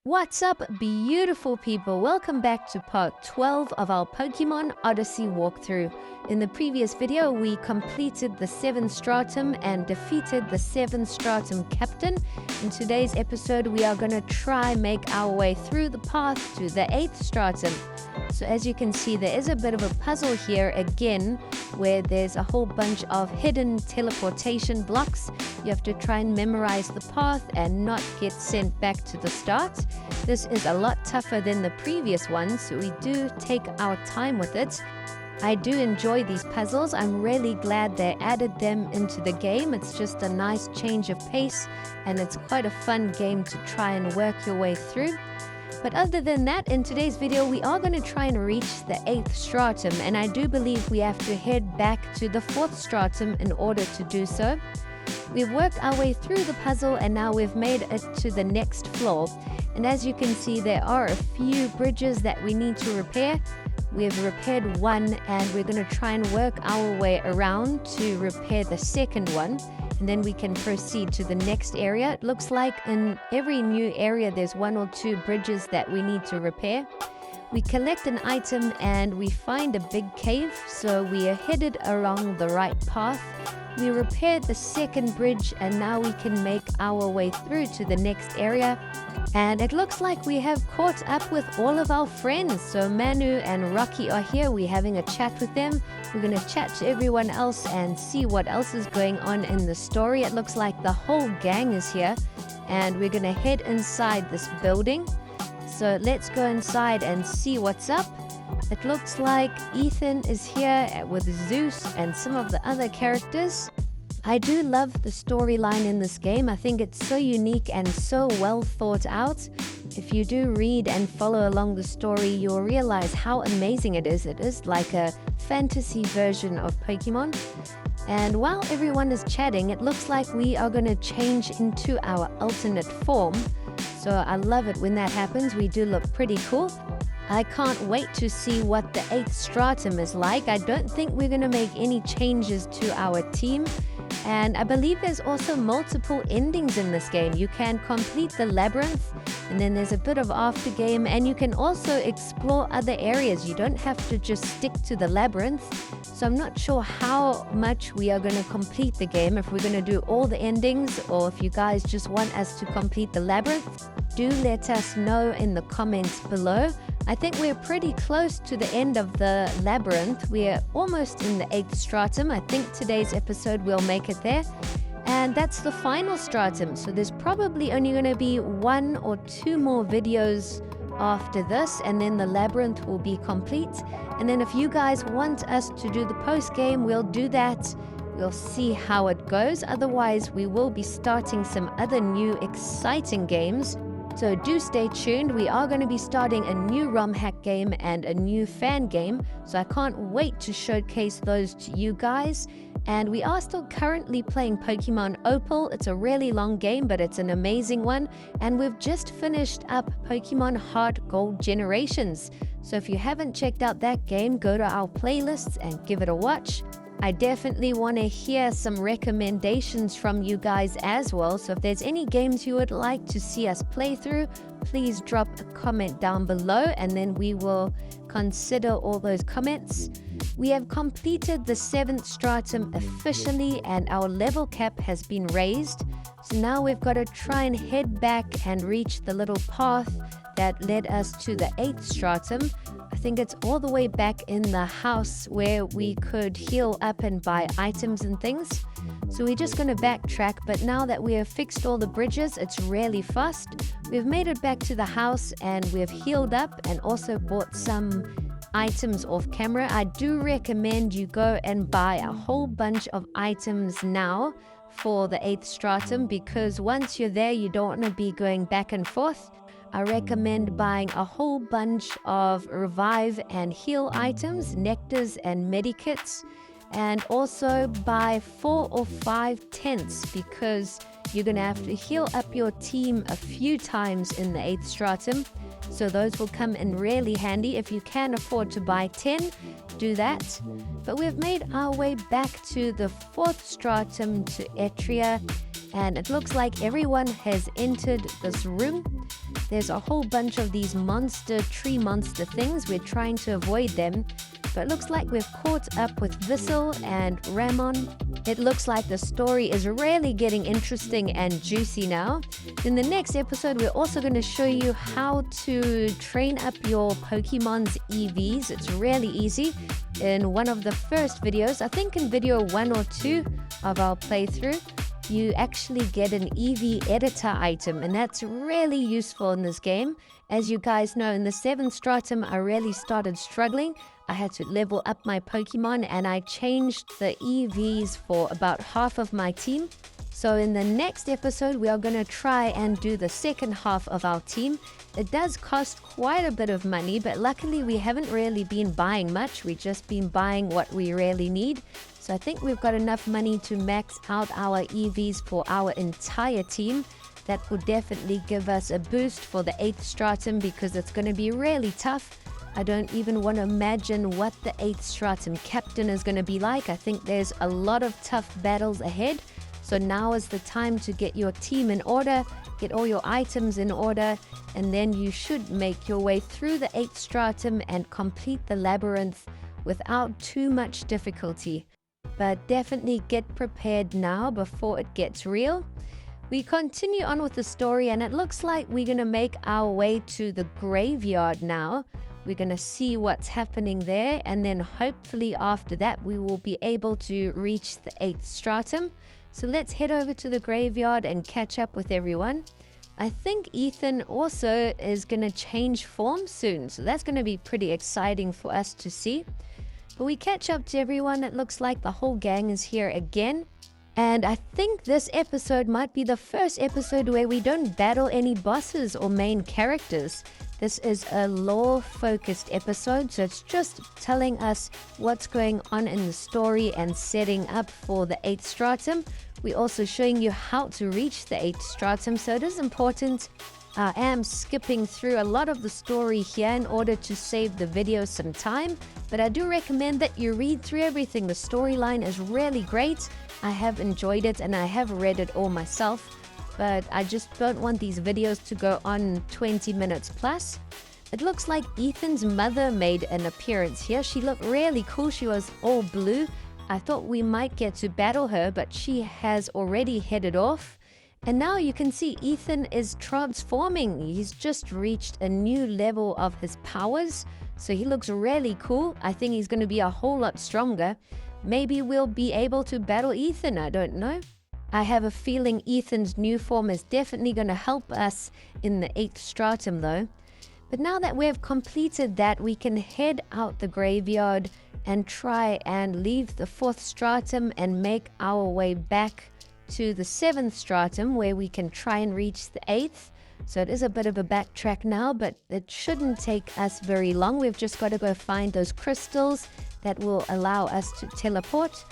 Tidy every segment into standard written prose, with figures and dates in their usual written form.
What's up, beautiful people? Welcome back to part 12 of our Pokemon Odyssey walkthrough. In the previous video, we completed the 7th Stratum and defeated the 7th Stratum captain. In today's episode, we are going to try make our way through the path to the 8th Stratum. So as you can see, there is a bit of a puzzle here again, where there's a whole bunch of hidden teleportation blocks. You have to try and memorize the path and not get sent back to the start. This is a lot tougher than the previous one, so we do take our time with it. I do enjoy these puzzles. I'm really glad they added them into the game. It's just a nice change of pace, and it's quite a fun game to try and work your way through. But other than that, in today's video, we are going to try and reach the 8th Stratum, and I do believe we have to head back to the 4th Stratum in order to do so. We've worked our way through the puzzle, and now we've made it to the next floor. And as you can see, there are a few bridges that we need to repair. We've repaired one, and we're going to try and work our way around to repair the second one. And then we can proceed to the next area. It looks like in every new area there's one or two bridges that we need to repair. We collect an item and we find a big cave, so we are headed along the right path. We repaired the second bridge, and now we can make our way through to the next area. And it looks like we have caught up with all of our friends. So Manu and Rocky are here. We're having a chat with them. We're going to chat to everyone else and see what else is going on in the story. It looks like the whole gang is here, and we're going to head inside this building. So let's go inside and see what's up. It looks like Ethan is here with Zeus and some of the other characters. I do love the storyline in this game. I think it's so unique and so well thought out. If you do read and follow along the story, you'll realize how amazing it is. It is like a fantasy version of Pokemon. And while everyone is chatting, it looks like we are going to change into our alternate form. So I love it when that happens. We do look pretty cool. I can't wait to see what the 8th Stratum is like. I don't think we're going to make any changes to our team. And I believe there's also multiple endings in this game. You can complete the labyrinth, and then there's a bit of after game, and you can also explore other areas. You don't have to just stick to the labyrinth. So I'm not sure how much we are going to complete the game, if we're going to do all the endings, or if you guys just want us to complete the labyrinth. Do let us know in the comments below. I think we're pretty close to the end of the labyrinth. We're almost in the 8th Stratum. I think today's episode will make it there. And that's the final Stratum. So there's probably only going to be 1 or 2 more videos after this, and then the labyrinth will be complete. And then if you guys want us to do the post game, we'll do that. We'll see how it goes. Otherwise, we will be starting some other new exciting games. So do stay tuned. We are going to be starting a new ROM hack game and a new fan game. So I can't wait to showcase those to you guys. And we are still currently playing Pokemon Opal. It's a really long game, but it's an amazing one. And we've just finished up Pokemon Heart Gold Generations. So if you haven't checked out that game, go to our playlists and give it a watch. I definitely want to hear some recommendations from you guys as well. So if there's any games you would like to see us play through, please drop a comment down below, and then we will consider all those comments. We have completed the 7th Stratum officially, and our level cap has been raised. So now we've got to try and head back and reach the little path that led us to the 8th Stratum. I think it's all the way back in the house where we could heal up and buy items and things. So we're just going to backtrack, but now that we have fixed all the bridges, it's really fast. We've made it back to the house, and we've healed up and also bought some items off camera. I do recommend you go and buy a whole bunch of items now for the 8th Stratum, because once you're there, you don't want to be going back and forth. I recommend buying a whole bunch of revive and heal items, nectars and medikits, and also buy 4 or 5 tents, because you're going to have to heal up your team a few times in the 8th Stratum. So those will come in really handy. If you can afford to buy 10, do that. But we've made our way back to the 4th stratum to Etria, and it looks like everyone has entered this room. There's a whole bunch of these tree monster things. We're trying to avoid them, but it looks like we've caught up with Vissel and Ramon. It looks like the story is really getting interesting and juicy now. In the next episode, we're also going to show you how to train up your Pokemon's EVs. It's really easy. In one of the first videos, I think in video 1 or 2 of our playthrough, you actually get an EV editor item, and that's really useful in this game. As you guys know, in the 7th stratum, I really started struggling. I had to level up my Pokemon, and I changed the EVs for about half of my team. So in the next episode, we are going to try and do the second half of our team. It does cost quite a bit of money, but luckily we haven't really been buying much. We've just been buying what we really need. So I think we've got enough money to max out our EVs for our entire team. That will definitely give us a boost for the 8th stratum, because it's going to be really tough. I don't even want to imagine what the 8th stratum captain is going to be like. I think there's a lot of tough battles ahead. So now is the time to get your team in order, get all your items in order, and then you should make your way through the 8th stratum and complete the labyrinth without too much difficulty. But definitely get prepared now before it gets real. We continue on with the story, and it looks like we're going to make our way to the graveyard now. We're going to see what's happening there, and then hopefully after that we will be able to reach the 8th stratum. So let's head over to the graveyard and catch up with everyone. I think Ethan also is going to change form soon, so that's going to be pretty exciting for us to see. But we catch up to everyone. It looks like the whole gang is here again. And I think this episode might be the first episode where we don't battle any bosses or main characters. This is a lore-focused episode, so it's just telling us what's going on in the story and setting up for the 8th stratum. We're also showing you how to reach the 8th stratum, so it is important. I am skipping through a lot of the story here in order to save the video some time, but I do recommend that you read through everything. The storyline is really great. I have enjoyed it, and I have read it all myself, but I just don't want these videos to go on 20 minutes plus. It looks like Ethan's mother made an appearance here. She looked really cool. She was all blue. I thought we might get to battle her, but she has already headed off. And now you can see Ethan is transforming. He's just reached a new level of his powers, so he looks really cool. I think he's going to be a whole lot stronger. Maybe we'll be able to battle Ethan, I don't know. I have a feeling Ethan's new form is definitely going to help us in the 8th stratum though. But now that we've completed that, we can head out the graveyard and try and leave the 4th stratum and make our way back to the 7th stratum, where we can try and reach the 8th. So it is a bit of a backtrack now, but it shouldn't take us very long. We've just got to go find those crystals that will allow us to teleport.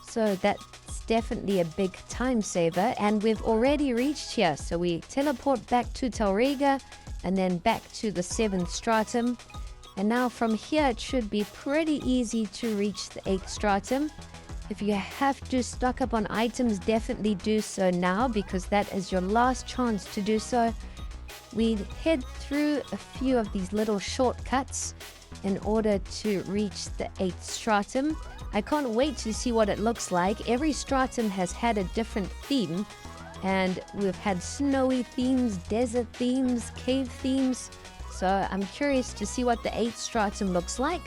So that's definitely a big time saver, and we've already reached here. So we teleport back to Talrega and then back to the 7th stratum. And now from here it should be pretty easy to reach the 8th stratum. If you have to stock up on items, definitely do so now, because that is your last chance to do so. We head through a few of these little shortcuts in order to reach the 8th stratum. I can't wait to see what it looks like. Every stratum has had a different theme, and we've had snowy themes, desert themes, cave themes. So I'm curious to see what the 8th stratum looks like.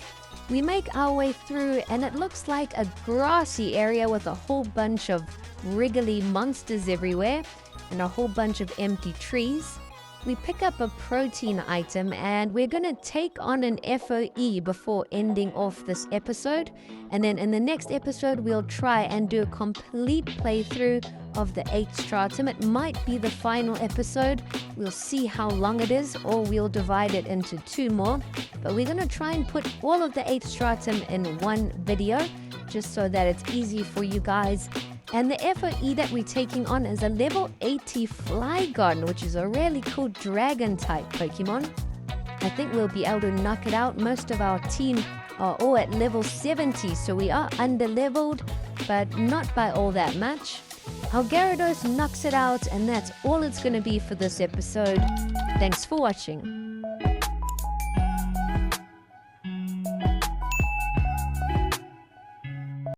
We make our way through, and it looks like a grassy area with a whole bunch of wriggly monsters everywhere and a whole bunch of empty trees. We pick up a protein item, and we're going to take on an FOE before ending off this episode. And then in the next episode, we'll try and do a complete playthrough of the 8th stratum. It might be the final episode. We'll see how long it is, or we'll divide it into 2 more. But we're going to try and put all of the 8th stratum in one video, just so that it's easy for you guys. And the FOE that we're taking on is a level 80 Flygon, which is a really cool dragon type Pokemon. I think we'll be able to knock it out. Most of our team are all at level 70, so we are under-leveled, but not by all that much. Our Gyarados knocks it out, and that's all it's going to be for this episode. Thanks for watching.